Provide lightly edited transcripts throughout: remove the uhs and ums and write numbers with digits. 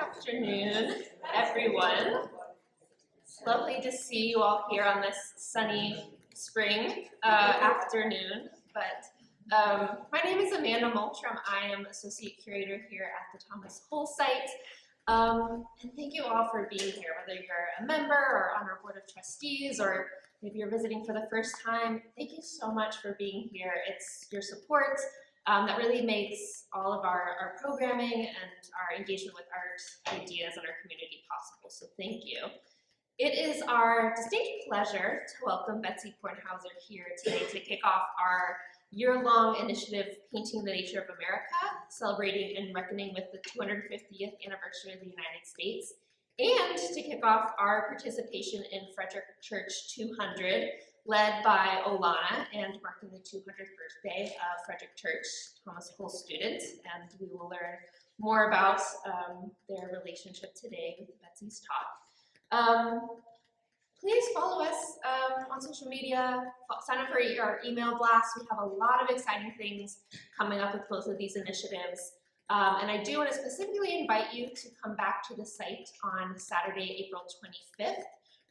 afternoon, everyone. It's lovely to see you all here on this sunny spring afternoon. But my name is Amanda Moultram. I am Associate Curator here at the Thomas Cole site. And thank you all for being here, whether you're a member or on our Board of Trustees, or maybe you're visiting for the first time. Thank you so much for being here. It's your support that really makes all of our programming and our engagement with art ideas in our community possible, so thank you. It is our distinct pleasure to welcome Betsy Kornhauser here today to kick off our year-long initiative, Painting the Nature of America, celebrating and reckoning with the 250th anniversary of the United States, and to kick off our participation in Frederic Church 200, led by Olana and marking the 200th birthday of Frederic Church, Thomas Cole student, and we will learn more about their relationship today with Betsy's talk. Please follow us on social media, sign up for our email blast. We have a lot of exciting things coming up with both of these initiatives. And I do want to specifically invite you to come back to the site on Saturday, April 25th,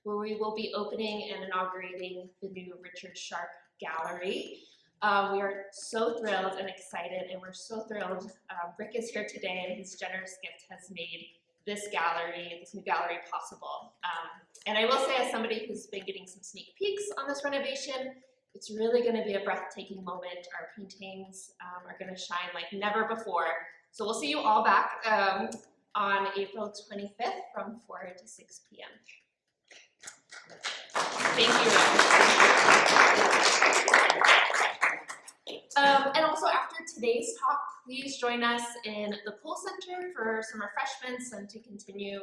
where we will be opening and inaugurating the new Richard Sharp Gallery. We are so thrilled and excited, and we're so thrilled. Rick is here today, and his generous gift has made this new gallery possible. And I will say, as somebody who's been getting some sneak peeks on this renovation, it's really going to be a breathtaking moment. Our paintings are going to shine like never before. So we'll see you all back on April 25th from 4 to 6 p.m. Thank you. And also after today's talk, please join us in the Cole Center for some refreshments and to continue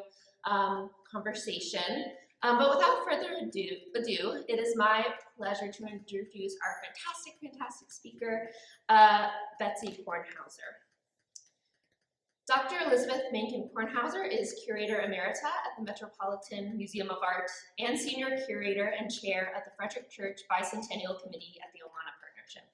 conversation. But without further ado, it is my pleasure to introduce our fantastic speaker, Betsy Kornhauser. Dr. Elizabeth Mencken Kornhauser is Curator Emerita at the Metropolitan Museum of Art and Senior Curator and Chair at the Frederic Church Bicentennial Committee at the Olana Partnership.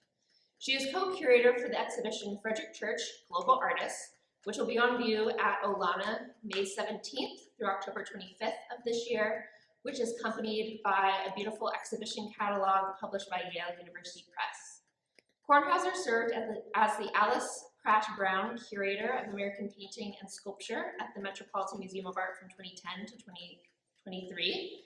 She is co-curator for the exhibition Frederic Church Global Artists, which will be on view at Olana May 17th through October 25th of this year, which is accompanied by a beautiful exhibition catalog published by Yale University Press. Kornhauser served as the Alice Pratt Brown Curator of American Painting and Sculpture at the Metropolitan Museum of Art from 2010 to 2023,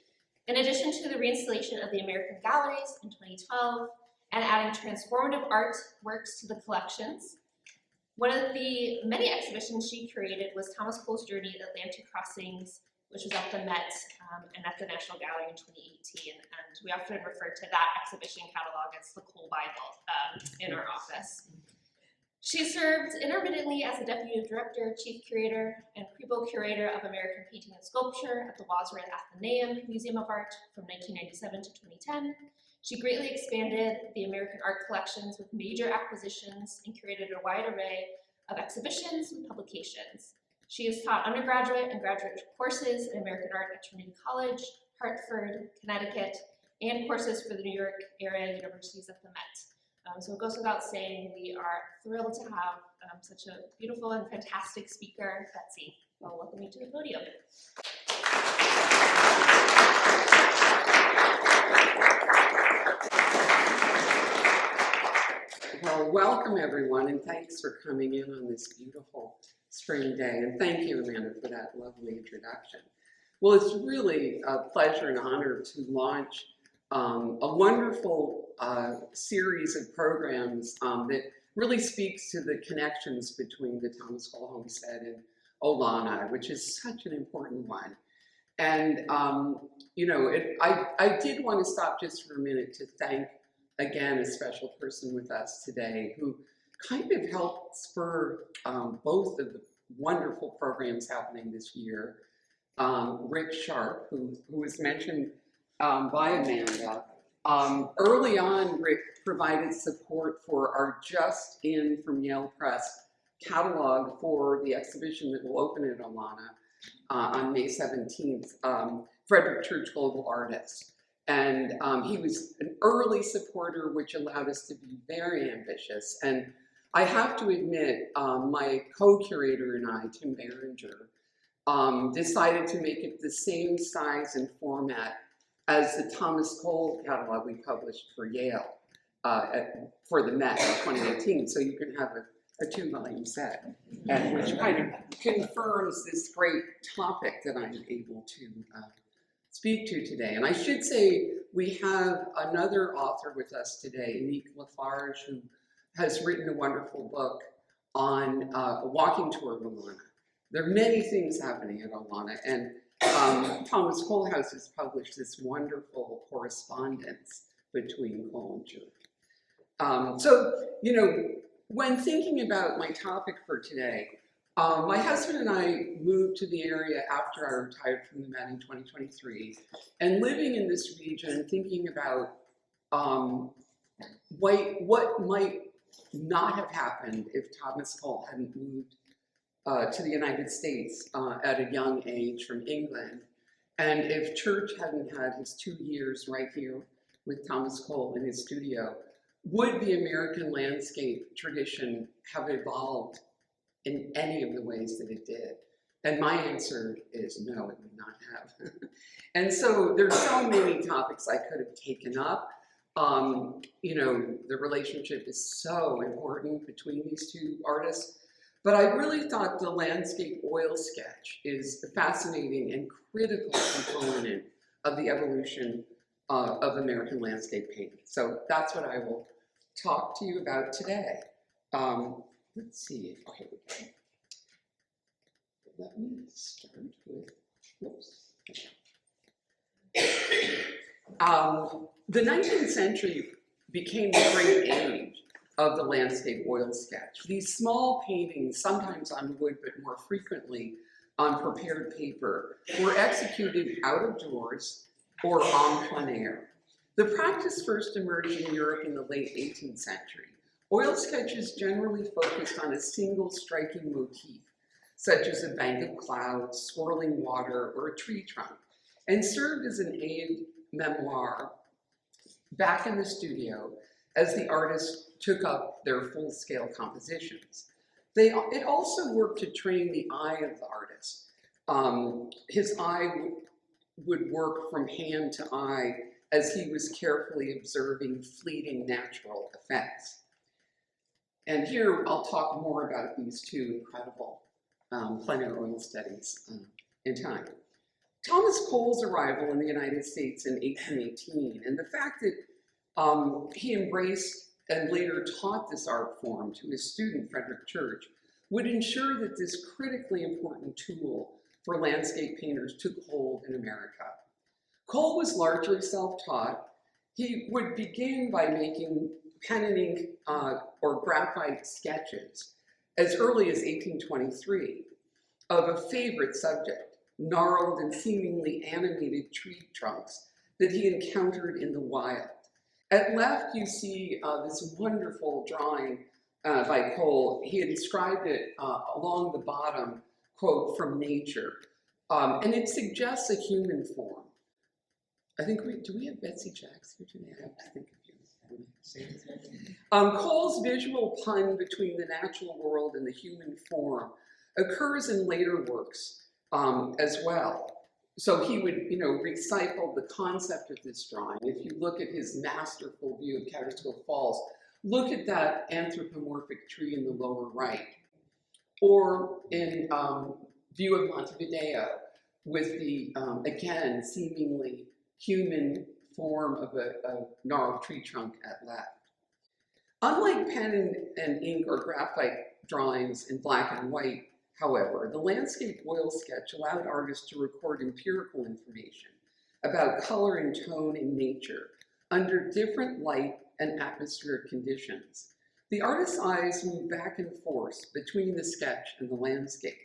in addition to the reinstallation of the American Galleries in 2012 and adding transformative art works to the collections. One of the many exhibitions she curated was Thomas Cole's Journey at Atlantic Crossings, which was at the Met and at the National Gallery in 2018, and we often refer to that exhibition catalog as the Cole Bible in our office. She served intermittently as the Deputy Director, Chief Curator, and Krieger Curator of American Painting and Sculpture at the Wadsworth Atheneum Museum of Art from 1997 to 2010. She greatly expanded the American art collections with major acquisitions and curated a wide array of exhibitions and publications. She has taught undergraduate and graduate courses in American art at Trinity College, Hartford, Connecticut, and courses for the New York area universities at the Met. So it goes without saying, we are thrilled to have such a beautiful and fantastic speaker, Betsy. I'll welcome you to the podium. Well, welcome everyone, and thanks for coming in on this beautiful spring day. And thank you, Amanda, for that lovely introduction. Well, it's really a pleasure and honor to launch a wonderful series of programs that really speaks to the connections between the Thomas Cole Homestead and Olana, which is such an important one. And, you know, I did want to stop just for a minute to thank, again, a special person with us today who kind of helped spur both of the wonderful programs happening this year. Rick Sharp, who was mentioned by Amanda. Early on, Rick provided support for our Just In from Yale Press catalog for the exhibition that will open at Olana on May 17th, Frederic Church Global Artists. And he was an early supporter, which allowed us to be very ambitious. And I have to admit, my co-curator and I, Tim Berenger, decided to make it the same size and format as the Thomas Cole catalog we published for Yale for the Met in 2018. So you can have a 2-volume set, and which kind of confirms this great topic that I'm able to speak to today. And I should say we have another author with us today, Nick Lafarge, who has written a wonderful book on a walking tour of Alana. There are many things happening at Alana, and Thomas Kohlhaus has published this wonderful correspondence between Cole and Jurek. So, you know, when thinking about my topic for today, my husband and I moved to the area after I retired from the Met in 2023, and living in this region, thinking about what might not have happened if Thomas Cole hadn't moved to the United States at a young age from England, and if Church hadn't had his 2 years right here with Thomas Cole in his studio, would the American landscape tradition have evolved in any of the ways that it did? And my answer is no, it would not have. And so there's so many topics I could have taken up. You know, the relationship is so important between these two artists. But I really thought the landscape oil sketch is a fascinating and critical component of the evolution of American landscape painting. So that's what I will talk to you about today. Let's see. Oh, here we go. Let me start with, whoops. The 19th century became the great age of the landscape oil sketch. These small paintings, sometimes on wood, but more frequently on prepared paper, were executed out of doors or en plein air. The practice first emerged in Europe in the late 18th century. Oil sketches generally focused on a single striking motif, such as a bank of clouds, swirling water, or a tree trunk, and served as an aid memoir back in the studio as the artists took up their full-scale compositions. It also worked to train the eye of the artist. His eye would work from hand to eye as he was carefully observing fleeting natural effects. And here I'll talk more about these two incredible plein air oil studies in time. Thomas Cole's arrival in the United States in 1818, and the fact that he embraced and later taught this art form to his student, Frederic Church, would ensure that this critically important tool for landscape painters took hold in America. Cole was largely self-taught. He would begin by making pen and ink or graphite sketches as early as 1823 of a favorite subject, gnarled and seemingly animated tree trunks that he encountered in the wild. At left, you see this wonderful drawing by Cole. He had inscribed it along the bottom, quote, "from nature." And it suggests a human form. I think do we have Betsy Jacks here today? I have to think of you. Cole's visual pun between the natural world and the human form occurs in later works as well. So he would, recycle the concept of this drawing. If you look at his masterful view of Catskill Falls, look at that anthropomorphic tree in the lower right. Or in view of Montevideo with the, again, seemingly human form of a gnarled tree trunk at left. Unlike pen and ink or graphite drawings in black and white, however, the landscape oil sketch allowed artists to record empirical information about color and tone in nature under different light and atmospheric conditions. The artist's eyes moved back and forth between the sketch and the landscape,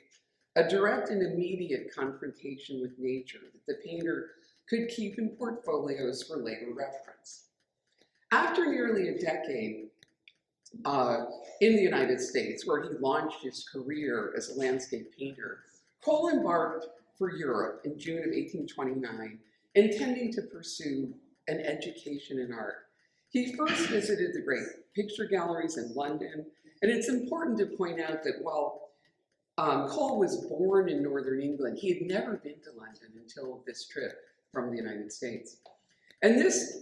a direct and immediate confrontation with nature that the painter could keep in portfolios for later reference. After nearly a decade in the United States, where he launched his career as a landscape painter, Cole embarked for Europe in June of 1829, intending to pursue an education in art. He first visited the great picture galleries in London, and it's important to point out that while Cole was born in northern England. He had never been to London until this trip from the United States. And this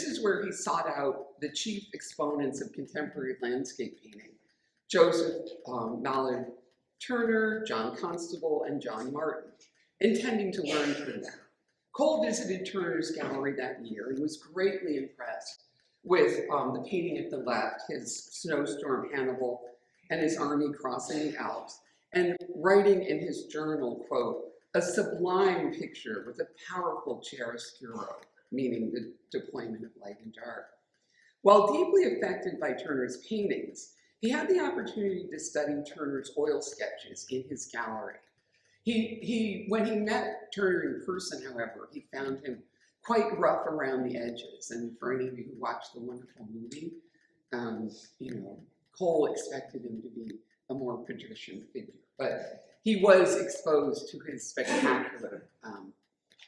is where he sought out the chief exponents of contemporary landscape painting, Joseph Mallard Turner, John Constable, and John Martin, intending to learn from them. Cole visited Turner's gallery that year and was greatly impressed with the painting at the left, his snowstorm Hannibal and his army crossing the Alps, and writing in his journal, quote, "a sublime picture with a powerful chiaroscuro," meaning the deployment of light and dark. While deeply affected by Turner's paintings, he had the opportunity to study Turner's oil sketches in his gallery. When he met Turner in person, however, he found him quite rough around the edges. And for any of you who watched the wonderful movie, Cole expected him to be a more patrician figure. But he was exposed to his spectacular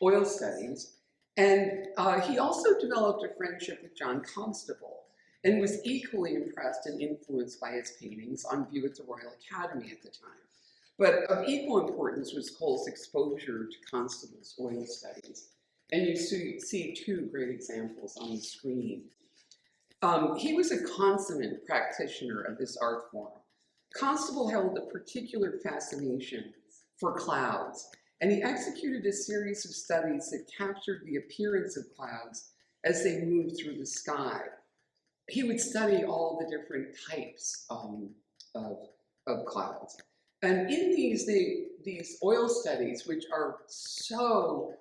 oil studies. And he also developed a friendship with John Constable and was equally impressed and influenced by his paintings on view at the Royal Academy at the time. But of equal importance was Cole's exposure to Constable's oil studies. And you see two great examples on the screen. He was a consummate practitioner of this art form. Constable held a particular fascination for clouds, and he executed a series of studies that captured the appearance of clouds as they moved through the sky. He would study all the different types of clouds. And in these oil studies, which are so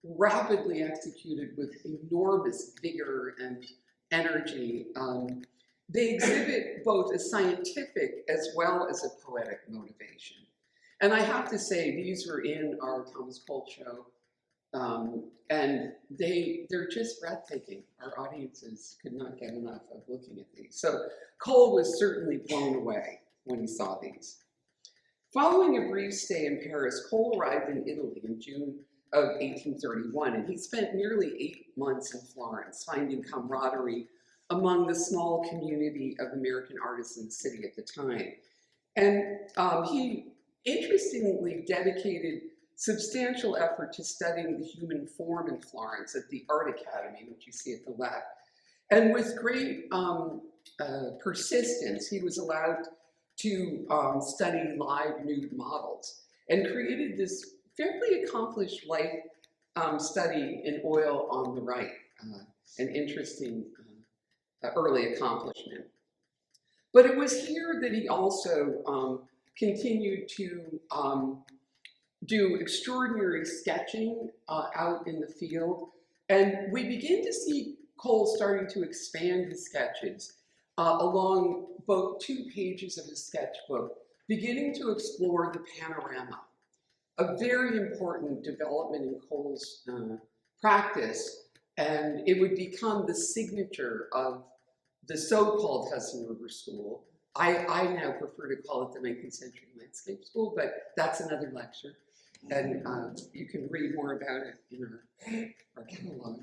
rapidly executed with enormous vigor and energy, they exhibit both a scientific as well as a poetic motivation. And I have to say, these were in our Thomas Cole show, and they're just breathtaking. Our audiences could not get enough of looking at these. So Cole was certainly blown away when he saw these. Following a brief stay in Paris, Cole arrived in Italy in June of 1831, and he spent nearly 8 months in Florence, finding camaraderie among the small community of American artists in the city at the time. And he interestingly dedicated substantial effort to studying the human form in Florence at the Art Academy, which you see at the left. And with great persistence, he was allowed to study live nude models and created this fairly accomplished life study in oil on the right, an interesting early accomplishment. But it was here that he also continued to do extraordinary sketching out in the field. And we begin to see Cole starting to expand his sketches along both 2 pages of his sketchbook, beginning to explore the panorama, a very important development in Cole's practice, and it would become the signature of the so-called Hudson River School. I now prefer to call it the 19th Century Landscape School, but that's another lecture, and you can read more about it in our catalog.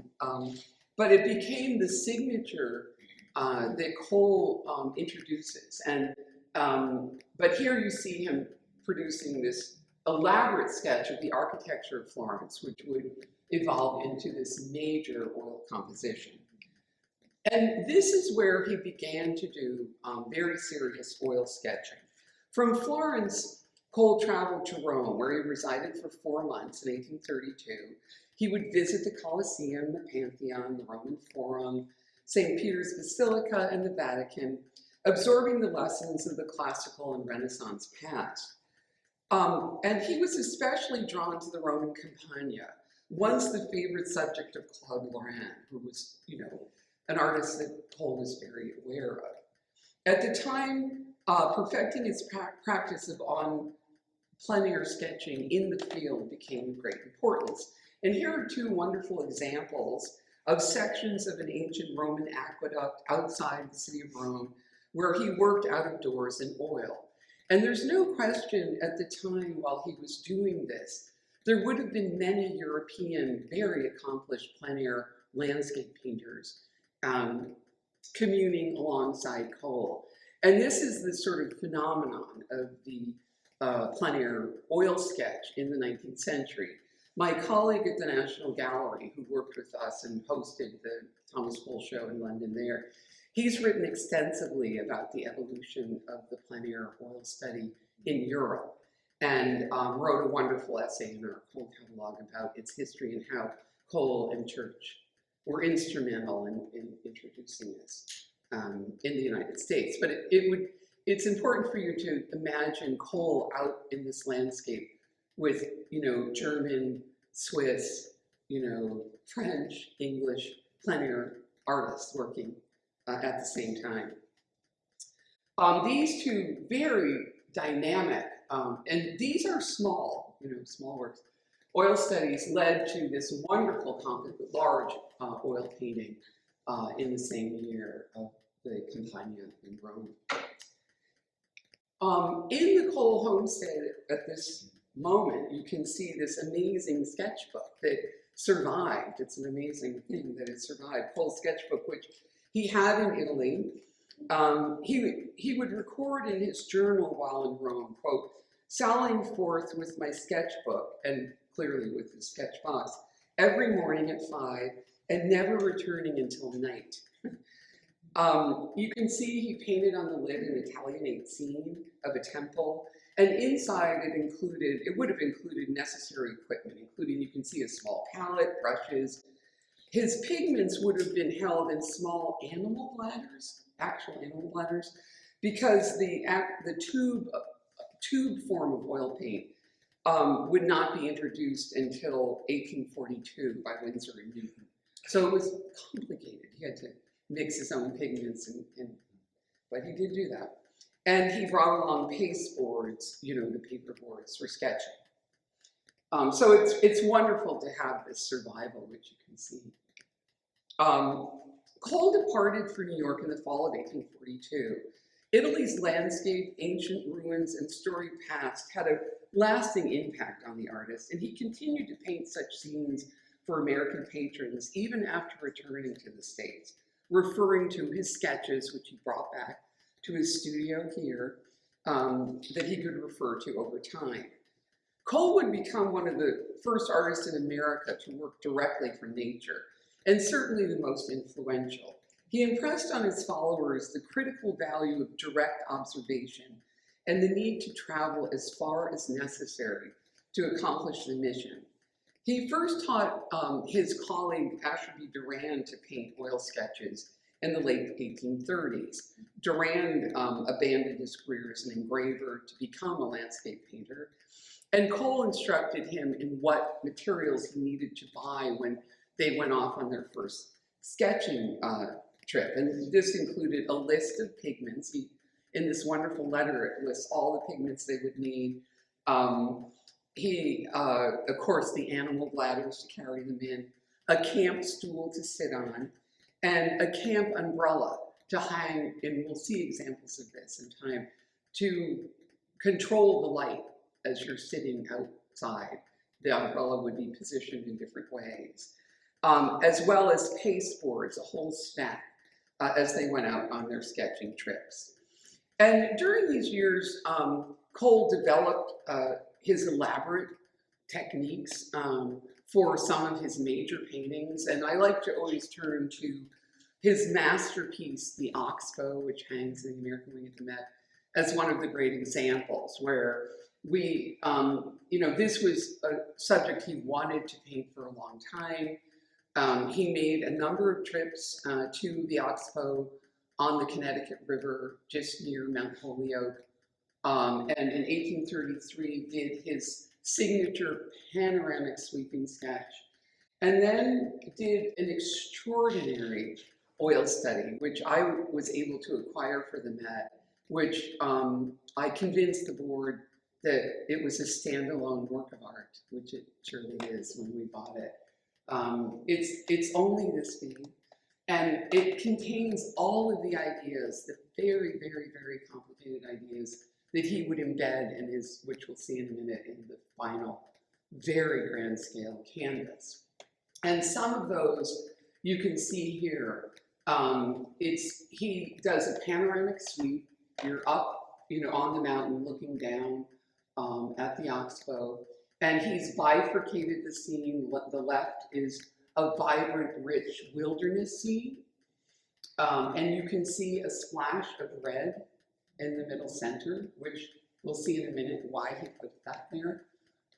But it became the signature that Cole introduces, and but here you see him producing this elaborate sketch of the architecture of Florence, which would evolve into this major oil composition. And this is where he began to do very serious oil sketching. From Florence, Cole traveled to Rome, where he resided for 4 months in 1832. He would visit the Colosseum, the Pantheon, the Roman Forum, St. Peter's Basilica, and the Vatican, absorbing the lessons of the classical and Renaissance past. And he was especially drawn to the Roman Campagna, once the favorite subject of Claude Lorrain, who was, an artist that Cole was very aware of. At the time, perfecting his practice of on plein air sketching in the field became of great importance. And here are 2 wonderful examples of sections of an ancient Roman aqueduct outside the city of Rome, where he worked out of doors in oil. And there's no question at the time while he was doing this, there would have been many European, very accomplished plein air landscape painters communing alongside Cole. And this is the sort of phenomenon of the plein air oil sketch in the 19th century. My colleague at the National Gallery, who worked with us and hosted the Thomas Cole show in London there, he's written extensively about the evolution of the plein air oil study in Europe, and wrote a wonderful essay in our Cole catalog about its history and how Cole and Church were instrumental in introducing this in the United States. But it's important for you to imagine Cole out in this landscape with, German, Swiss, French, English, plein air artists working at the same time. These two very dynamic, and these are small, small works. Oil studies led to this wonderful, large oil painting in the same year of the Campagna in Rome. In the Cole homestead at this moment, you can see this amazing sketchbook that survived. It's an amazing thing that it survived. Cole's sketchbook, which he had in Italy. He would record in his journal while in Rome, quote, "Sallying forth with my sketchbook," and clearly with his sketch box, "every morning at 5 and never returning until night." You can see he painted on the lid an Italianate scene of a temple, and inside it would have included necessary equipment, including, you can see, a small palette, brushes. His pigments would have been held in small animal bladders, actual animal bladders, because the tube form of oil paint would not be introduced until 1842 by Winsor and Newton. So it was complicated. He had to mix his own pigments, but he did do that. And he brought along paste boards, the paper boards for sketching. So it's wonderful to have this survival, which you can see. Cole departed for New York in the fall of 1842. Italy's landscape, ancient ruins, and storied past had a lasting impact on the artist, and he continued to paint such scenes for American patrons even after returning to the States, referring to his sketches, which he brought back to his studio here, that he could refer to over time. Cole would become one of the first artists in America to work directly for nature, and certainly the most influential. He impressed on his followers the critical value of direct observation and the need to travel as far as necessary to accomplish the mission. He first taught his colleague Ashby Durand to paint oil sketches in the late 1830s. Durand abandoned his career as an engraver to become a landscape painter, and Cole instructed him in what materials he needed to buy when they went off on their first sketching trip. And this included a list of pigments. In this wonderful letter, it lists all the pigments they would need. Of course, the animal bladders to carry them in, a camp stool to sit on, and a camp umbrella to hang, and we'll see examples of this in time, to control the light as you're sitting outside. The umbrella would be positioned in different ways, as well as paste boards, a whole stack, as they went out on their sketching trips. And during these years, Cole developed his elaborate techniques for some of his major paintings. And I like to always turn to his masterpiece, the Oxbow, which hangs in the American Wing at the Met, as one of the great examples where this was a subject he wanted to paint for a long time. He made a number of trips to the Oxbow on the Connecticut River, just near Mount Holyoke. And in 1833 did his signature panoramic sweeping sketch, and then did an extraordinary oil study, which I was able to acquire for the Met, which I convinced the board that it was a standalone work of art, which it surely is when we bought it. It's only this big, and it contains all of the ideas, the very, very, very complicated ideas that he would embed in his, which we'll see in a minute, in the final, very grand scale canvas. And some of those you can see here. He does a panoramic sweep. You're up, on the mountain looking down the Oxbow, and he's bifurcated the scene. The left is a vibrant, rich wilderness scene, and you can see a splash of red in the middle center, which we'll see in a minute why he put that there.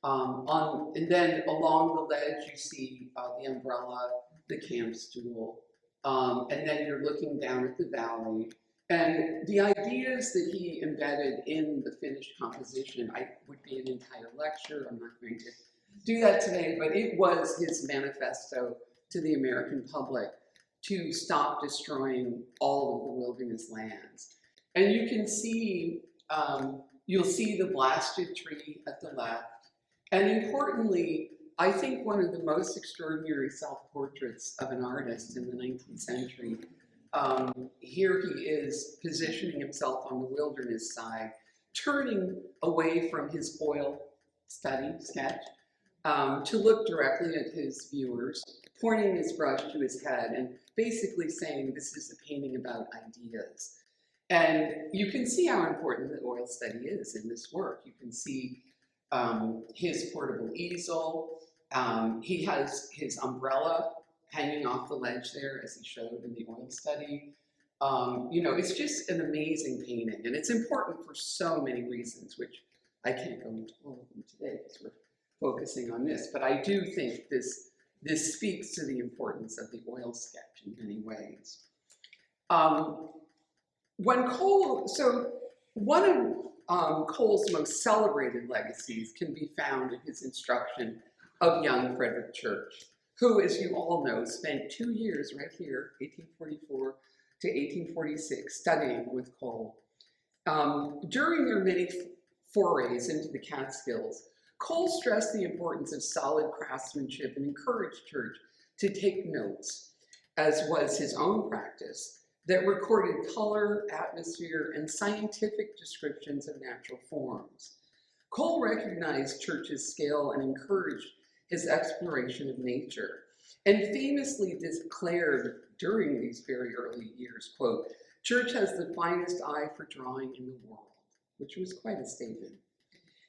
And then along the ledge, you see the umbrella, the camp stool, and then you're looking down at the valley. And the ideas that he embedded in the finished composition, would be an entire lecture. I'm not going to do that today, but it was his manifesto to the American public to stop destroying all of the wilderness lands. And you can see, you'll see the blasted tree at the left. And importantly, I think one of the most extraordinary self-portraits of an artist in the 19th century. Here he is positioning himself on the wilderness side, turning away from his oil sketch, to look directly at his viewers, pointing his brush to his head and basically saying this is a painting about ideas. And you can see how important the oil study is in this work. You can see his portable easel. He has his umbrella hanging off the ledge there, as he showed in the oil study. It's just an amazing painting, and it's important for so many reasons, which I can't go into all of them today because we're focusing on this. But I do think this speaks to the importance of the oil sketch in many ways. One of Cole's most celebrated legacies can be found in his instruction of young Frederic Church, who, as you all know, spent 2 years right here, 1844 to 1846, studying with Cole. During their many forays into the Catskills, Cole stressed the importance of solid craftsmanship and encouraged Church to take notes, as was his own practice, that recorded color, atmosphere, and scientific descriptions of natural forms. Cole recognized Church's skill and encouraged his exploration of nature, and famously declared during these very early years, quote, "Church has the finest eye for drawing in the world," which was quite a statement.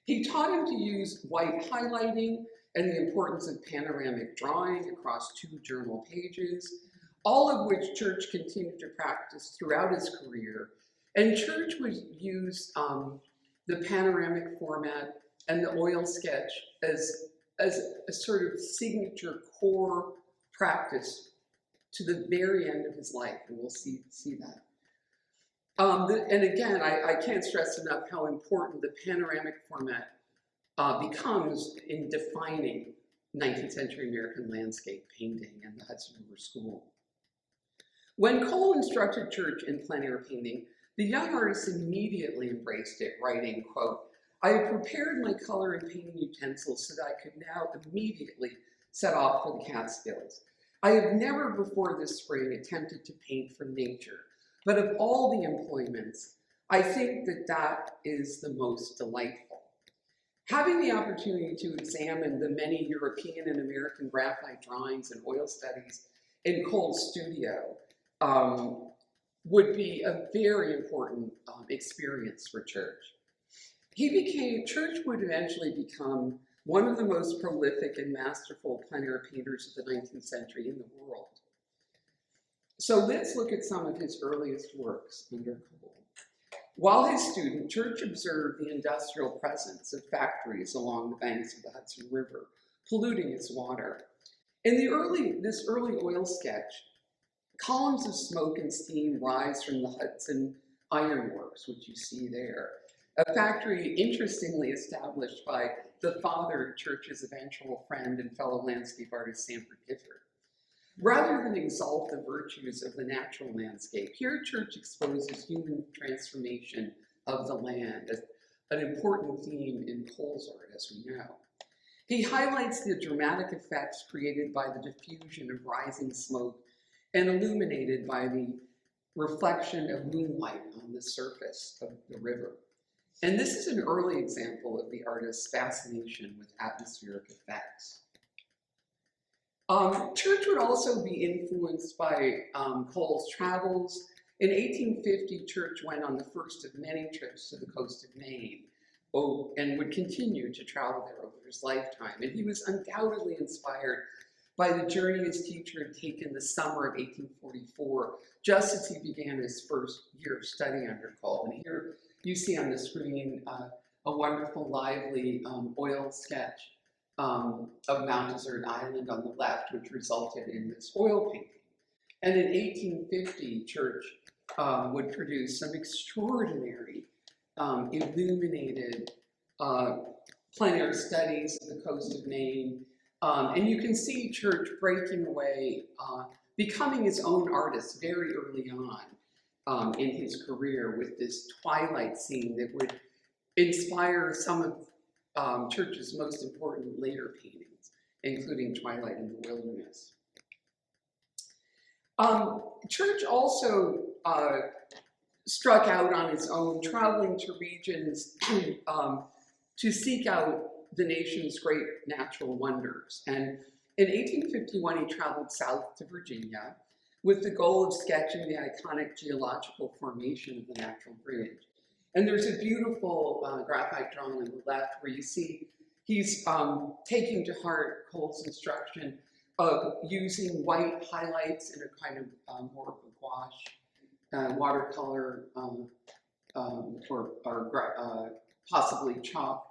He taught him to use white highlighting and the importance of panoramic drawing across 2 journal pages, all of which Church continued to practice throughout his career. And Church would use the panoramic format and the oil sketch as a sort of signature core practice to the very end of his life, and we'll see that. And again, I can't stress enough how important the panoramic format becomes in defining 19th century American landscape painting and the Hudson River School. When Cole instructed Church in plein air painting, the young artist immediately embraced it, writing, quote, "I have prepared my color and painting utensils so that I could now immediately set off for the Catskills. I have never before this spring attempted to paint from nature, but of all the employments, I think that is the most delightful." Having the opportunity to examine the many European and American graphite drawings and oil studies in Cole's studio would be a very important experience for Church. Church would eventually become one of the most prolific and masterful plein air painters of the 19th century in the world. So let's look at some of his earliest works under Cole. While his student, Church observed the industrial presence of factories along the banks of the Hudson River, polluting its water. In this early oil sketch, columns of smoke and steam rise from the Hudson Iron Works, which you see there, a factory interestingly established by the father of Church's eventual friend and fellow landscape artist Sanford Gifford. Rather than exalt the virtues of the natural landscape, here Church exposes human transformation of the land, as an important theme in Cole's art, as we know. He highlights the dramatic effects created by the diffusion of rising smoke and illuminated by the reflection of moonlight on the surface of the river. And this is an early example of the artist's fascination with atmospheric effects. Church would also be influenced by Cole's travels. In 1850, Church went on the first of many trips to the coast of Maine, and would continue to travel there over his lifetime. And he was undoubtedly inspired by the journey his teacher had taken the summer of 1844, just as he began his first year of study under Cole. And here you see on the screen a wonderful, lively oil sketch of Mount Desert Island on the left, which resulted in this oil painting. And in 1850, Church would produce some extraordinary illuminated plein air studies of the coast of Maine. And you can see Church breaking away, becoming his own artist very early on in his career with this twilight scene that would inspire some of Church's most important later paintings, including Twilight in the Wilderness. Church also struck out on his own, traveling to regions to seek out the nation's great natural wonders. And in 1851, he traveled south to Virginia with the goal of sketching the iconic geological formation of the Natural Bridge. And there's a beautiful graphite drawing on the left where you see he's taking to heart Cole's instruction of using white highlights in a kind of more of a gouache, watercolor, or possibly chalk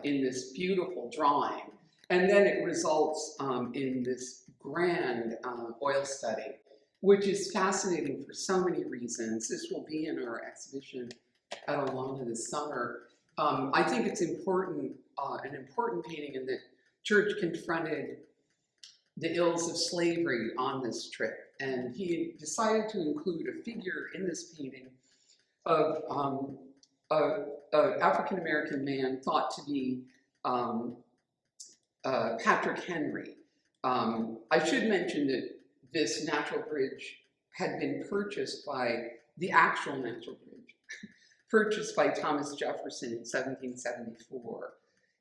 in this beautiful drawing. And then it results in this grand oil study, which is fascinating for so many reasons. This will be in our exhibition at Olanda this summer. I think it's important, an important painting in that Church confronted the ills of slavery on this trip. And he decided to include a figure in this painting of an African-American man thought to be Patrick Henry. I should mention that this natural bridge had been purchased by, the actual natural bridge, purchased by Thomas Jefferson in 1774.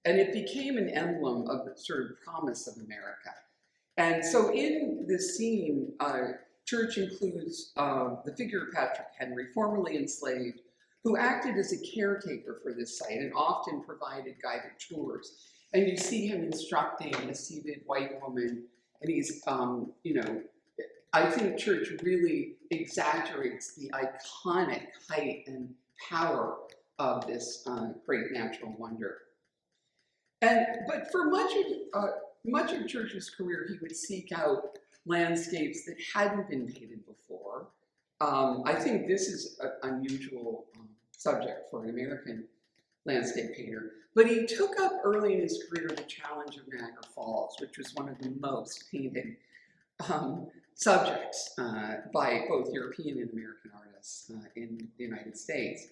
And it became an emblem of the sort of promise of America. And so in this scene, Church includes the figure of Patrick Henry, formerly enslaved, who acted as a caretaker for this site and often provided guided tours. And you see him instructing a seated white woman, and he's, you know, I think Church really exaggerates the iconic height and power of this great natural wonder. But for much of Church's career, he would seek out landscapes that hadn't been painted before. I think this is an unusual subject for an American landscape painter. But he took up early in his career the challenge of Niagara Falls, which was one of the most painted subjects by both European and American artists in the United States.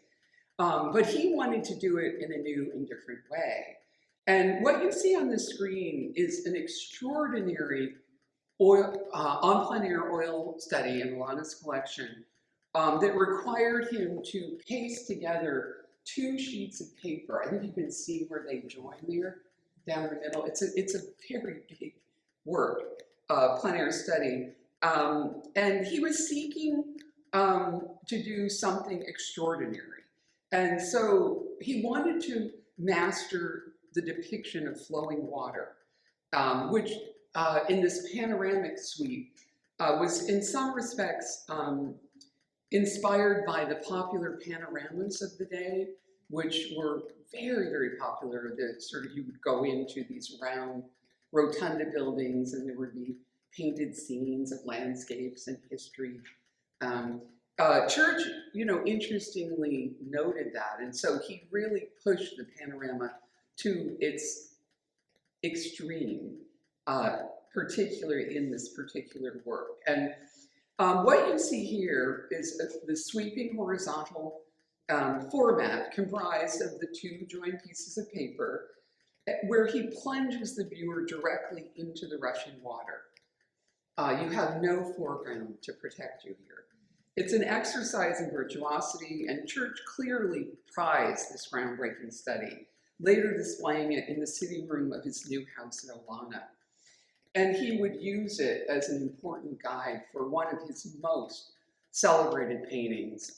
But he wanted to do it in a new and different way. And what you see on the screen is an extraordinary oil, en plein air oil study in Alana's collection that required him to paste together 2 sheets of paper. I think you can see where they join there, down the middle. It's a very big work, plein air study. And he was seeking to do something extraordinary. And so he wanted to master the depiction of flowing water, which in this panoramic suite was in some respects inspired by the popular panoramas of the day, which were very, very popular. That sort of, you would go into these round rotunda buildings and there would be painted scenes of landscapes and history. Church, you know, interestingly noted that, and so he really pushed the panorama to its extreme, particularly in this particular work. And what you see here is the sweeping horizontal format comprised of the 2 joined pieces of paper where he plunges the viewer directly into the rushing water. You have no foreground to protect you here. It's an exercise in virtuosity, and Church clearly prized this groundbreaking study, later displaying it in the sitting room of his new house in Olanda. And he would use it as an important guide for one of his most celebrated paintings,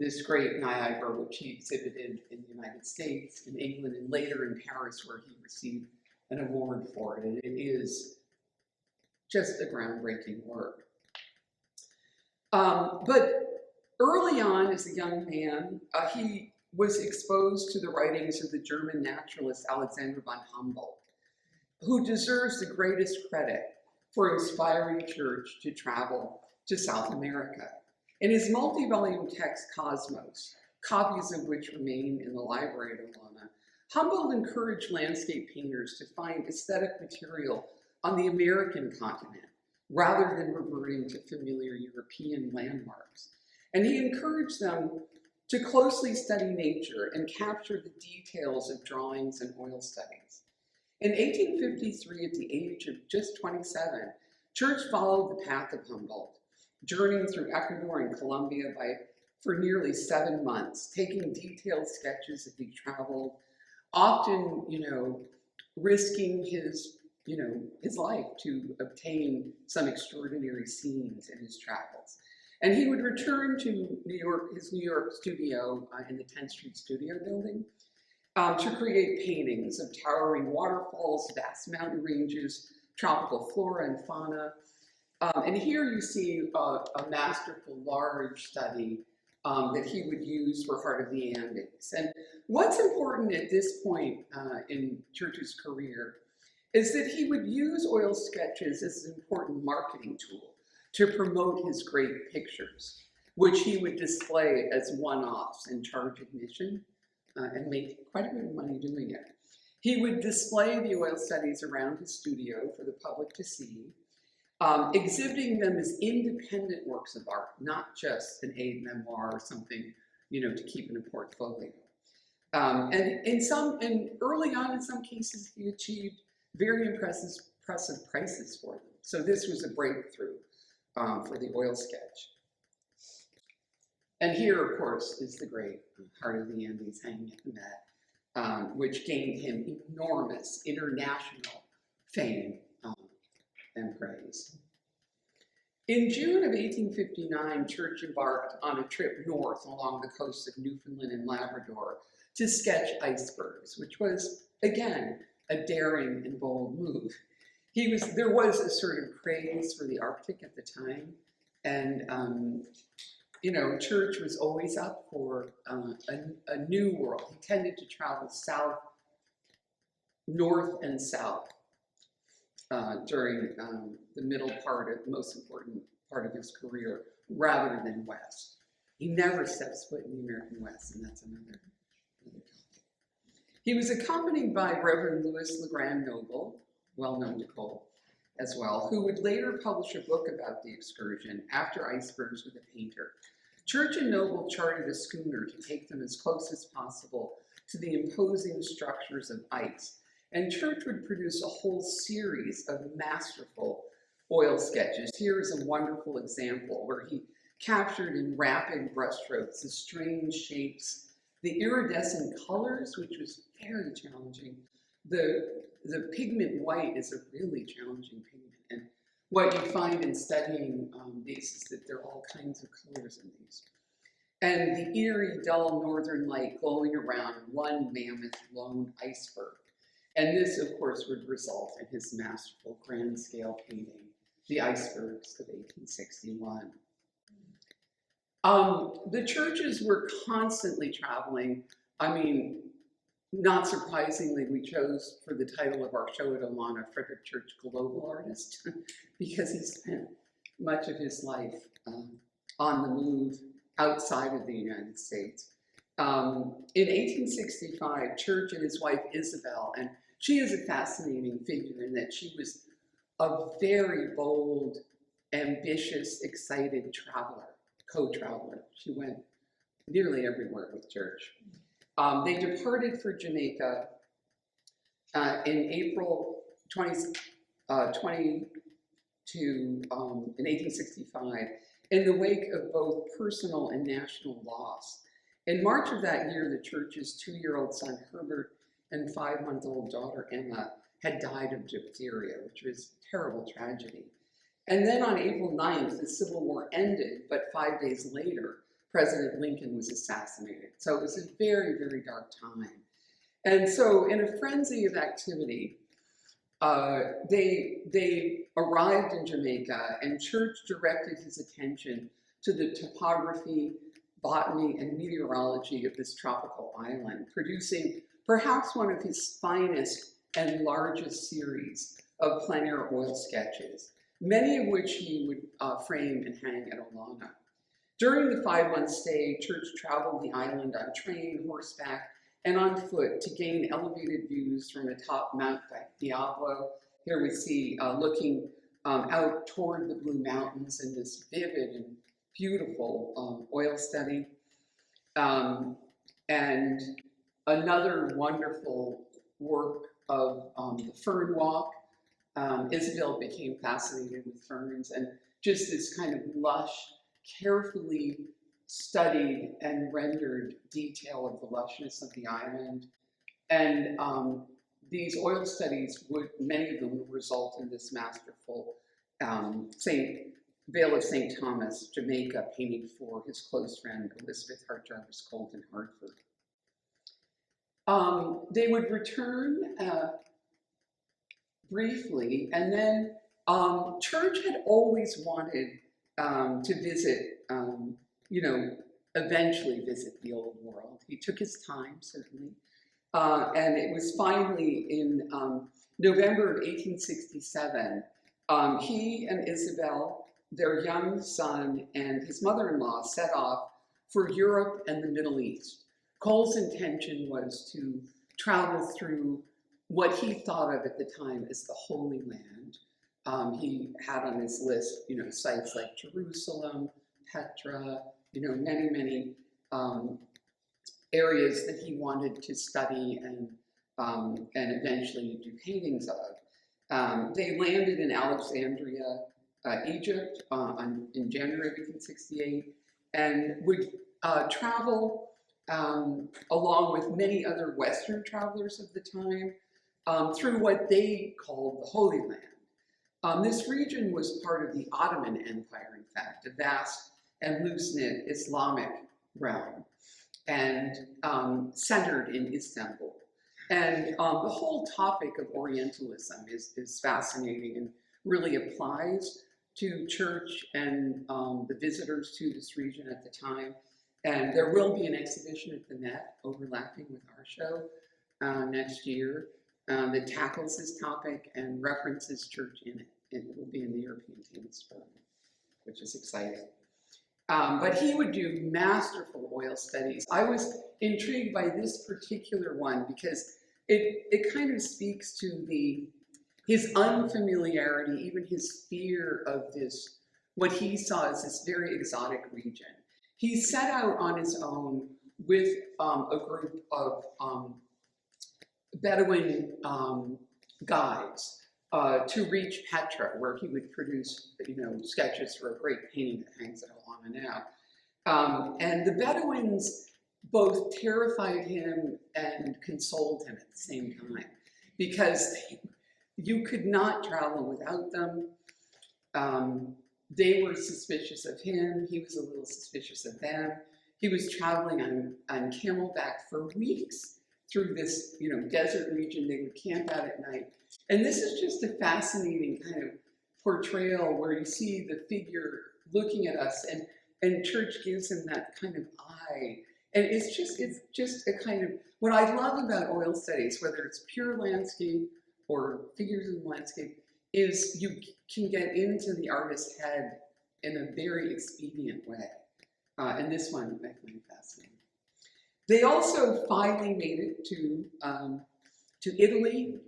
this great Niagara, which he exhibited in the United States, in England, and later in Paris, where he received an award for it. And it is just a groundbreaking work. But early on, as a young man, he was exposed to the writings of the German naturalist Alexander von Humboldt, who deserves the greatest credit for inspiring Church to travel to South America. In his multi-volume text, Cosmos, copies of which remain in the library at Olana, Humboldt encouraged landscape painters to find aesthetic material on the American continent, rather than reverting to familiar European landmarks. And he encouraged them to closely study nature and capture the details of drawings and oil studies. In 1853, at the age of just 27, Church followed the path of Humboldt, journeying through Ecuador and Colombia for nearly 7 months, taking detailed sketches as he traveled, often, risking his life to obtain some extraordinary scenes in his travels. And he would return to his New York studio in the 10th Street Studio Building to create paintings of towering waterfalls, vast mountain ranges, tropical flora and fauna. And here you see a masterful large study that he would use for Heart of the Andes. And what's important at this point in Church's career is that he would use oil sketches as an important marketing tool to promote his great pictures, which he would display as one-offs and charge admission and make quite a bit of money doing it. He would display the oil studies around his studio for the public to see, exhibiting them as independent works of art, not just an aid memoir or something, to keep in a portfolio. And early on, in some cases, he achieved very impressive prices for them. So this was a breakthrough for the oil sketch. And here, of course, is the great Heart of the Andes hanging at the Met, which gained him enormous international fame and praise. In June of 1859, Church embarked on a trip north along the coast of Newfoundland and Labrador to sketch icebergs, which was, again, a daring and bold move. There was a sort of craze for the Arctic at the time, and Church was always up for a new world. He tended to travel north and south during the most important part of his career, rather than west. He never steps foot in the American West, and that's another topic. He was accompanied by Reverend Louis LeGrand Noble, well known to Cole as well, who would later publish a book about the excursion, After Icebergs with a Painter. Church and Noble chartered a schooner to take them as close as possible to the imposing structures of ice. And Church would produce a whole series of masterful oil sketches. Here is a wonderful example where he captured in rapid brushstrokes the strange shapes, the iridescent colors, which was very challenging. The pigment white is a really challenging pigment. And what you find in studying these is that there are all kinds of colors in these. And the eerie, dull northern light glowing around one mammoth lone iceberg. And this, of course, would result in his masterful grand-scale painting, The Icebergs of 1861. The Churches were constantly traveling. I mean, not surprisingly, we chose for the title of our show at Olana, Frederic Church Global Artist, because he spent much of his life on the move outside of the United States. In 1865, Church and his wife Isabel, and she is a fascinating figure in that she was a very bold, ambitious, excited co-traveler. She went nearly everywhere with Church. They departed for Jamaica in April 1865 in the wake of both personal and national loss. In March of that year, the Church's 2-year-old son Herbert and 5-month-old daughter Emma had died of diphtheria, which was a terrible tragedy. And then on April 9th, the Civil War ended, but 5 days later, President Lincoln was assassinated. So it was a very, very dark time. And so in a frenzy of activity, they arrived in Jamaica, and Church directed his attention to the topography, botany, and meteorology of this tropical island, producing perhaps one of his finest and largest series of plein air oil sketches, many of which he would frame and hang at Olana. During the 5-month stay, Church traveled the island on train, horseback, and on foot to gain elevated views from atop Mount Diablo. Here we see looking out toward the Blue Mountains in this vivid and beautiful oil study. And another wonderful work of the fern walk. Isabel became fascinated with ferns, and just this kind of lush, carefully studied and rendered detail of the lushness of the island. And these oil studies many of them would result in this masterful Vale of St. Thomas, Jamaica, painted for his close friend Elizabeth Hart Jarvis Colt in Hartford. They would return briefly, and then Church had always wanted to visit, eventually visit the old world. He took his time, certainly, and it was finally in November of 1867, he and Isabel, their young son, and his mother-in-law set off for Europe and the Middle East. Cole's intention was to travel through what he thought of at the time as the Holy Land. He had on his list, sites like Jerusalem, Petra, many, many areas that he wanted to study and eventually do paintings of. They landed in Alexandria, Egypt, in January of 1868, and would travel along with many other Western travelers of the time through what they called the Holy Land. This region was part of the Ottoman Empire, in fact, a vast and loose-knit Islamic realm, and centered in Istanbul. And the whole topic of Orientalism is fascinating and really applies to Church and the visitors to this region at the time. And there will be an exhibition at the Met overlapping with our show next year that tackles this topic and references Church in it. It will be in the European Taste Program, which is exciting. But he would do masterful oil studies. I was intrigued by this particular one because it kind of speaks to his unfamiliarity, even his fear of this, what he saw as this very exotic region. He set out on his own with a group of Bedouin guides to reach Petra, where he would produce, sketches for a great painting that hangs at Olana now. And the Bedouins both terrified him and consoled him at the same time, because you could not travel without them. They were suspicious of him. He was a little suspicious of them. He was traveling on camelback for weeks through this, desert region. They would camp out at night. And this is just a fascinating kind of portrayal where you see the figure looking at us, and Church gives him that kind of eye. And it's just a kind of, what I love about oil studies, whether it's pure landscape or figures in the landscape, is you can get into the artist's head in a very expedient way. And this one I find fascinating. They also finally made it to Italy.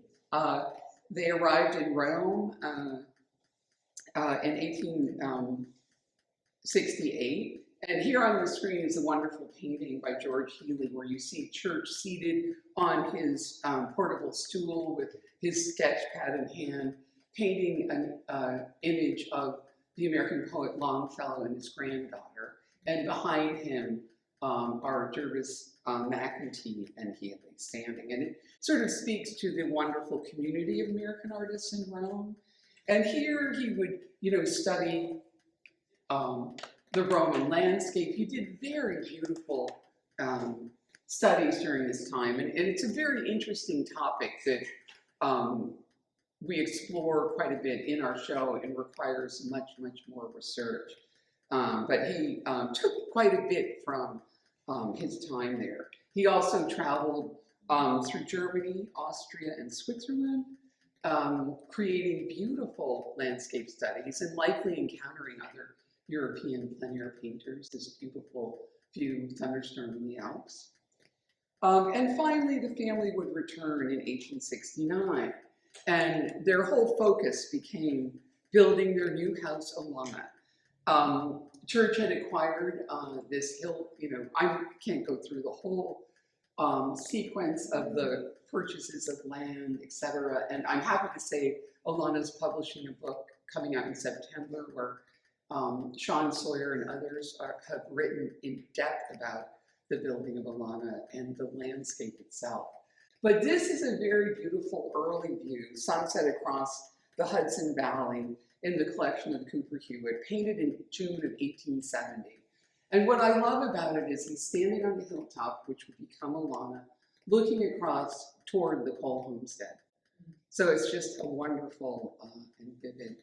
They arrived in Rome in 1868. And here on the screen is a wonderful painting by George Healy, where you see Church seated on his portable stool with his sketch pad in hand, painting an image of the American poet Longfellow and his granddaughter. And behind him are Jervis McEntee and Healy standing. And it sort of speaks to the wonderful community of American artists in Rome. And here he would, study the Roman landscape. He did very beautiful studies during this time, and it's a very interesting topic that we explore quite a bit in our show and requires much, much more research. But he took quite a bit from his time there. He also traveled through Germany, Austria, and Switzerland, creating beautiful landscape studies and likely encountering other European plein air painters. This beautiful view, thunderstorm in the Alps. And finally, the family would return in 1869, and their whole focus became building their new house, Olana. Church had acquired this hill, I can't go through the whole sequence of the purchases of land, etc. And I'm happy to say Olana's publishing a book coming out in September where Sean Sawyer and others have written in depth about the building of Olana and the landscape itself. But this is a very beautiful early view, sunset across the Hudson Valley in the collection of Cooper Hewitt, painted in June of 1870. And what I love about it is he's standing on the hilltop, which would become Olana, looking across toward the coal homestead. So it's just a wonderful and vivid.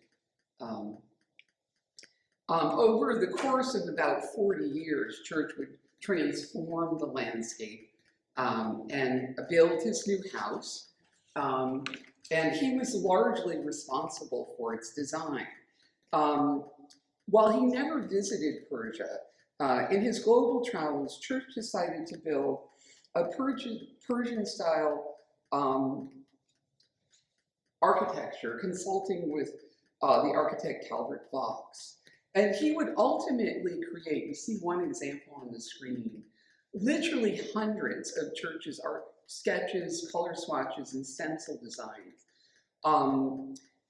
Over the course of about 40 years, Church would transform the landscape and build his new house. And he was largely responsible for its design. While he never visited Persia, in his global travels, Church decided to build a Persian-style architecture, consulting with the architect Calvert Vaux. And he would ultimately create, you see one example on the screen, literally hundreds of Church's art sketches, color swatches, and stencil designs,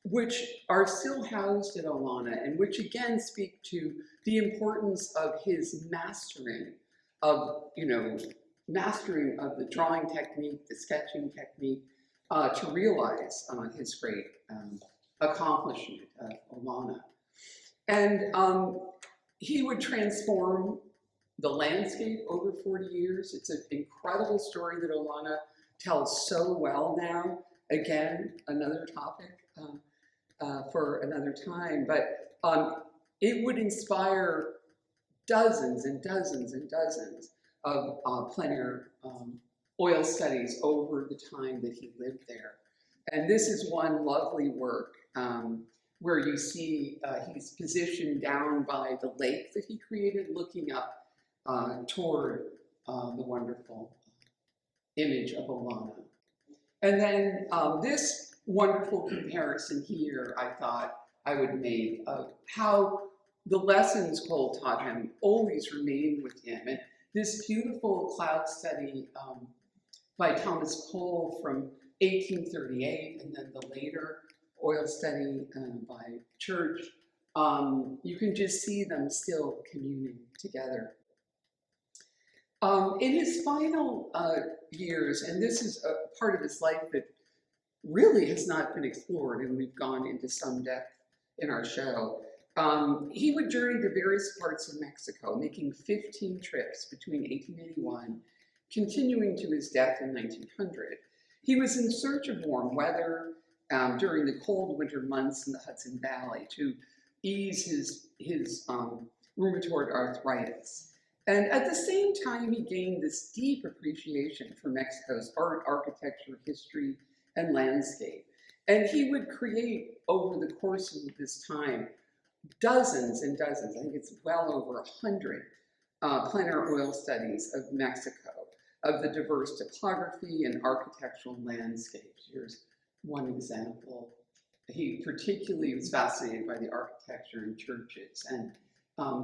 which are still housed at Olana, and which again speak to the importance of his mastering of, mastering of the drawing technique, the sketching technique, to realize his great accomplishment of Olana. And he would transform the landscape over 40 years. It's an incredible story that Olana tells so well now. Again, another topic for another time, but it would inspire dozens and dozens and dozens of plein air oil studies over the time that he lived there. And this is one lovely work where you see he's positioned down by the lake that he created, looking up toward the wonderful image of Olana. And then this wonderful comparison here, I thought I would make of how the lessons Cole taught him always remained with him. And this beautiful cloud study by Thomas Cole from 1838, and then the later oil study by Church, you can just see them still communing together. In his final years, and this is a part of his life that really has not been explored, and we've gone into some depth in our show, he would journey to various parts of Mexico, making 15 trips between 1881, continuing to his death in 1900. He was in search of warm weather during the cold winter months in the Hudson Valley to ease his rheumatoid arthritis. And at the same time, he gained this deep appreciation for Mexico's art, architecture, history, and landscape. And he would create, over the course of this time, dozens and dozens, I think it's well over 100 plein air oil studies of Mexico, of the diverse topography and architectural landscapes. Here's one example. He particularly was fascinated by the architecture in churches, and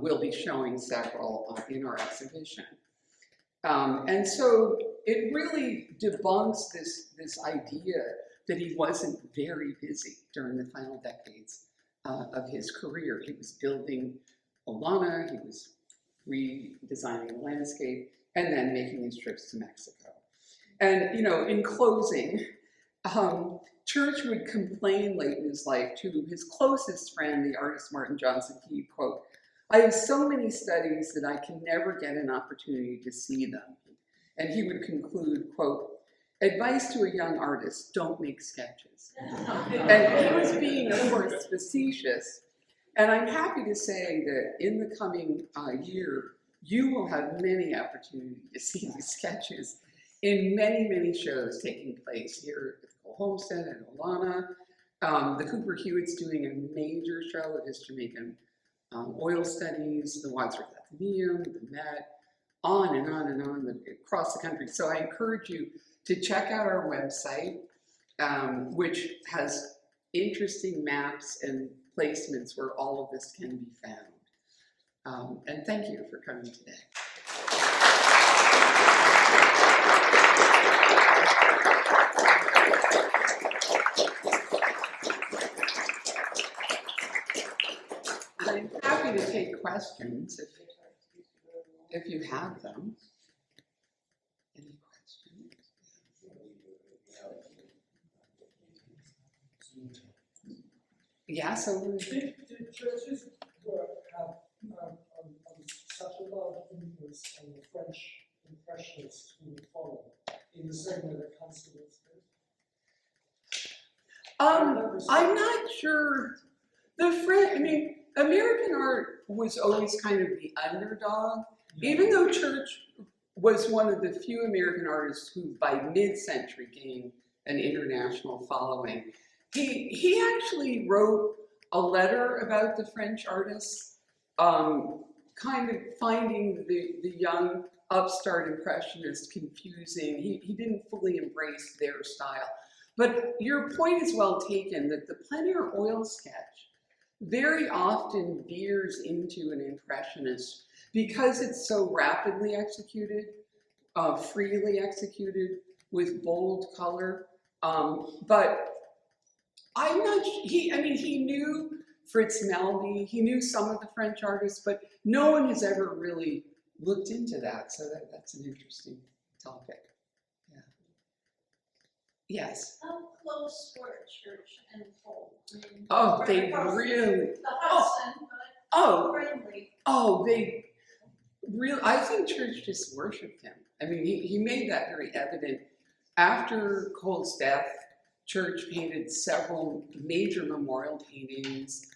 we'll be showing several in our exhibition. And so it really debunks this idea that he wasn't very busy during the final decades of his career. He was building Olana, he was redesigning the landscape, and then making these trips to Mexico. And, in closing, Church would complain late in his life to his closest friend, the artist Martin Johnson. He, quote, I have so many studies that I can never get an opportunity to see them. And he would conclude, quote, advice to a young artist, don't make sketches. And he was being, of course, facetious. And I'm happy to say that in the coming year, you will have many opportunities to see these sketches in many, many shows taking place here at the Homestead and Olana. The Cooper Hewitt's doing a major show at his Jamaican oil studies, the Wadsworth Athenaeum, the Met, on and on and on across the country. So I encourage you to check out our website, which has interesting maps and placements where all of this can be found. And thank you for coming today. I'm happy to take questions if you have them. Any questions? Yeah, so The churches have such a large influence on the French impressionists who follow, in the same way that constables did. I'm not sure. American art was always kind of the underdog, even though Church was one of the few American artists who, by mid-century, gained an international following. He actually wrote a letter about the French artists, kind of finding the young upstart impressionists confusing. He didn't fully embrace their style. But your point is well taken that the plein air oil sketch very often veers into an impressionist because it's so rapidly executed, freely executed with bold color. But I'm not, he knew Fritz Melby, he knew some of the French artists, but no one has ever really looked into that. So that's an interesting topic. Yeah. Yes. How close were Church and Cole? Oh, they across really. The Hudson, Oh. but friendly. Oh, they really. I think Church just worshipped him. I mean, he made that very evident. After Cole's death, Church painted several major memorial paintings.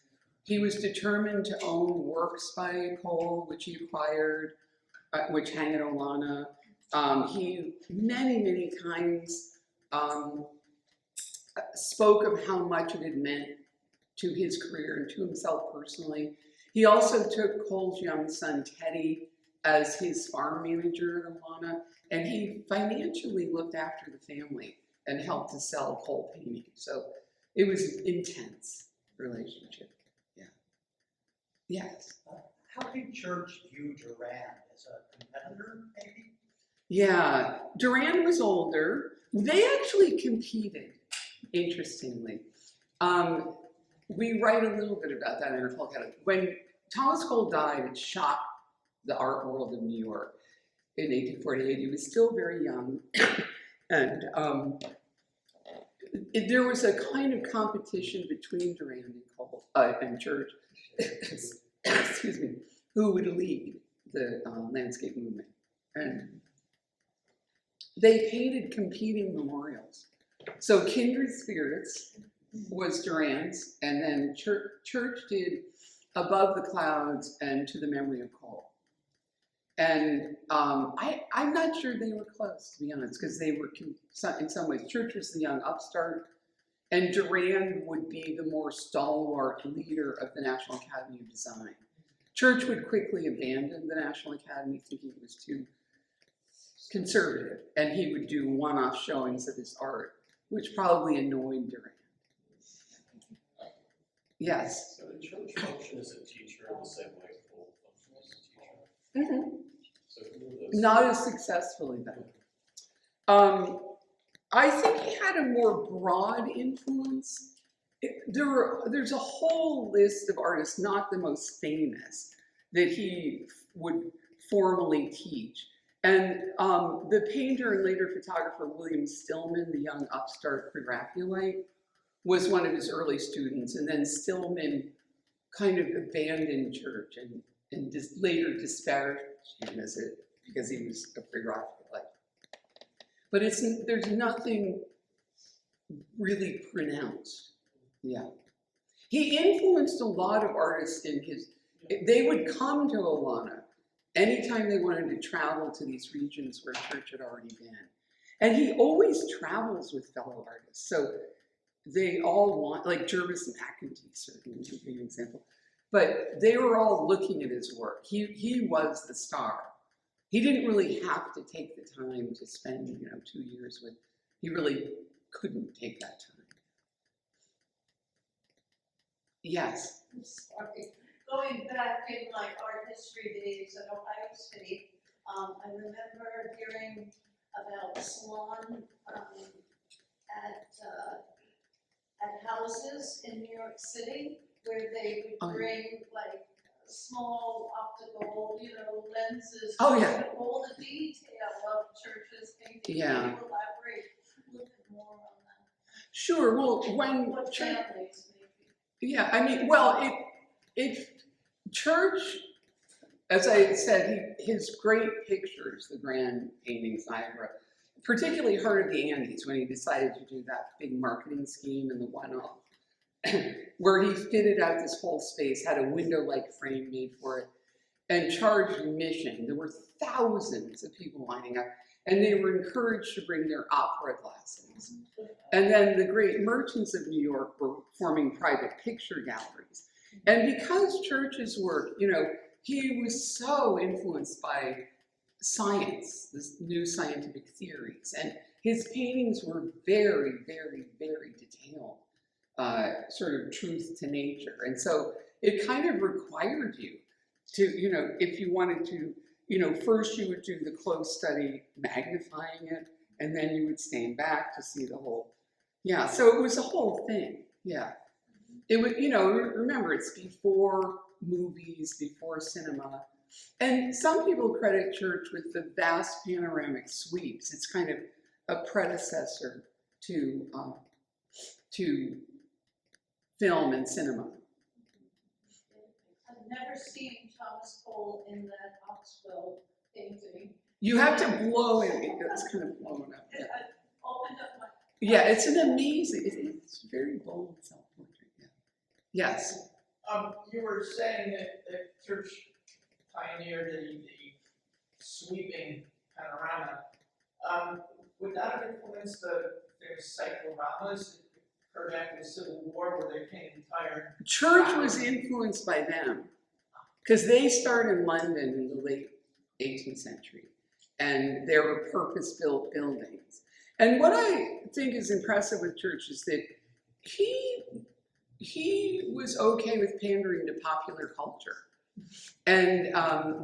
He was determined to own works by Cole, which he acquired, which hang at Olana. He many times spoke of how much it had meant to his career and to himself personally. He also took Cole's young son, Teddy, as his farm manager at Olana, and he financially looked after the family and helped to sell Cole paintings. So it was an intense relationship. Yeah. Yes. How did Church view Durand as a competitor, maybe? Yeah, Durand was older. They actually competed, interestingly. We write a little bit about that in our Cole catalog. When Thomas Cole died, it shocked the art world of New York in 1848. He was still very young. And there was a kind of competition between Durand and Cole and Church, excuse me, who would lead the landscape movement. And they painted competing memorials. So Kindred Spirits was Durand's, and then Church did Above the Clouds and To the Memory of Cole. And I'm not sure they were close, to be honest, because they were, in some ways, Church was the young upstart, and Durand would be the more stalwart leader of the National Academy of Design. Church would quickly abandon the National Academy, thinking it was too conservative, and he would do one-off showings of his art, which probably annoyed Durand. Yes? So the Church function as a teacher in the same way Cole functions as a teacher. Mm-hmm. So who are those? Not as successfully, though. I think he had a more broad influence. There's a whole list of artists, not the most famous, that he would formally teach. And the painter and later photographer William Stillman, the young upstart Pre-Raphaelite, was one of his early students. And then Stillman kind of abandoned Church and later disparaged him because he was a prerogative. But there's nothing really pronounced. Yeah. He influenced a lot of artists they would come to Olana anytime they wanted to travel to these regions where Church had already been. And he always travels with fellow artists. So they all want, like Jervis McEntee certainly would be an example, but they were all looking at his work. He was the star. He didn't really have to take the time to spend, 2 years with, he really couldn't take that time. Yes. I'm sorry. Going back in my art history days at Ohio State, I remember hearing about the salon at houses in New York City where they would bring like small optical, lenses. Oh, yeah. To all the detail of churches painting. Yeah. Can you elaborate a little bit more on that? Sure. Well, when What Church, families maybe? yeah, I mean, well, Church, as I said, his great pictures, the grand paintings, Niagara, particularly Heart of the Andes, when he decided to do that big marketing scheme and the one-off, where he fitted out this whole space, had a window-like frame made for it, and charged admission. There were thousands of people lining up, and they were encouraged to bring their opera glasses. And then the great merchants of New York were forming private picture galleries. And because Church's work, he was so influenced by science, this new scientific theories, and his paintings were very, very, very detailed, sort of truth to nature. And so it kind of required you to, if you wanted to, first you would do the close study, magnifying it, and then you would stand back to see the whole, yeah, so it was a whole thing, yeah. It would, remember, it's before movies, before cinema. And some people credit Church with the vast panoramic sweeps. It's kind of a predecessor to film and cinema. I've never seen Thomas Cole in that Oxbow painting. You have to blow it. It's kind of blown up. Yeah, I opened up my. yeah, it's an amazing, it's very bold self-portrait. Yeah. Yes. You were saying that Church pioneered the sweeping panorama. Would that have influenced the famous cycloramas that occurred after the Civil War, where they painted entire? Church was influenced by them because they started in London in the late 18th century, and there were purpose-built buildings. And what I think is impressive with Church is that he was okay with pandering to popular culture. And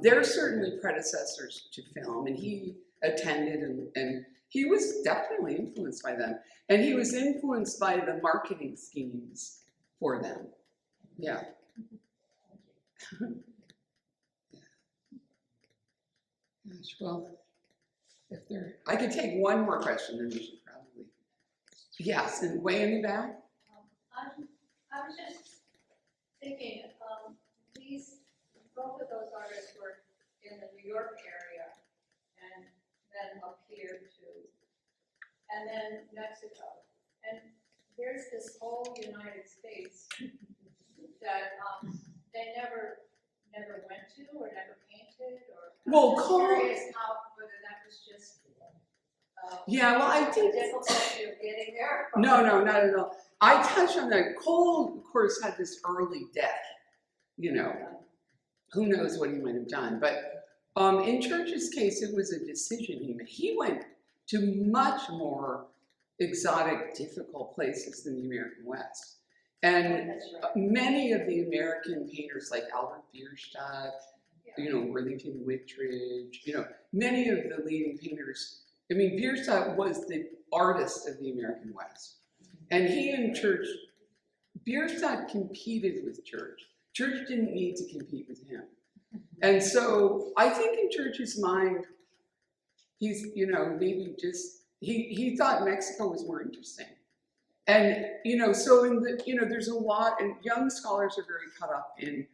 they're certainly predecessors to film, and he attended, and he was definitely influenced by them. And he was influenced by the marketing schemes for them. Yeah. Gosh, well, I could take one more question, and we should probably. Yes, and way in the back. I was just thinking, both of those artists were in the New York area and then up here and then Mexico. And there's this whole United States that they never went to or never painted or. Well, I'm just curious whether that was just yeah, well, I think difficulty of getting there. No, not at all. I touched on that. Cole, of course, had this early death. Who knows what he might have done? But in Church's case, it was a decision he made. He went to much more exotic, difficult places than the American West. And many of the American painters, like Albert Bierstadt, Worthington Whitridge, many of the leading painters. I mean, Bierstadt was the artist of the American West. And he and Church, Bierstadt competed with Church. Church didn't need to compete with him. And so I think in Church's mind, he's, maybe just, he thought Mexico was more interesting. And, so in the, there's a lot, and young scholars are very caught up in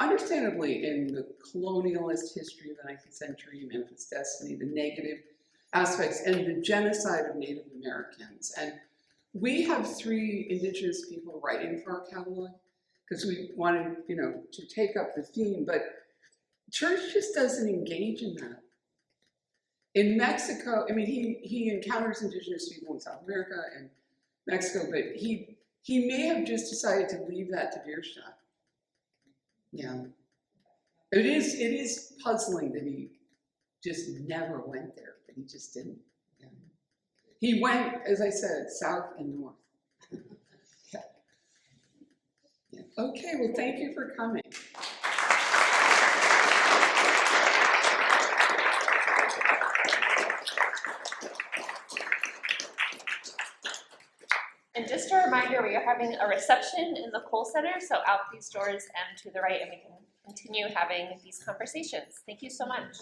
understandably, in the colonialist history of the 19th century, Memphis Destiny, the negative aspects, and the genocide of Native Americans. And we have 3 indigenous people writing for our catalog because we wanted, to take up the theme, but church just doesn't engage in that. In Mexico, I mean, he encounters indigenous people in South America and Mexico, but he may have just decided to leave that to Bierstadt. Yeah. It is puzzling that he just never went there, but he just didn't. Yeah. He went, as I said, south and north. Yeah. Yeah. Okay, well, thank you for coming. And just a reminder, we are having a reception in the Cole Center, so out these doors and to the right, and we can continue having these conversations. Thank you so much.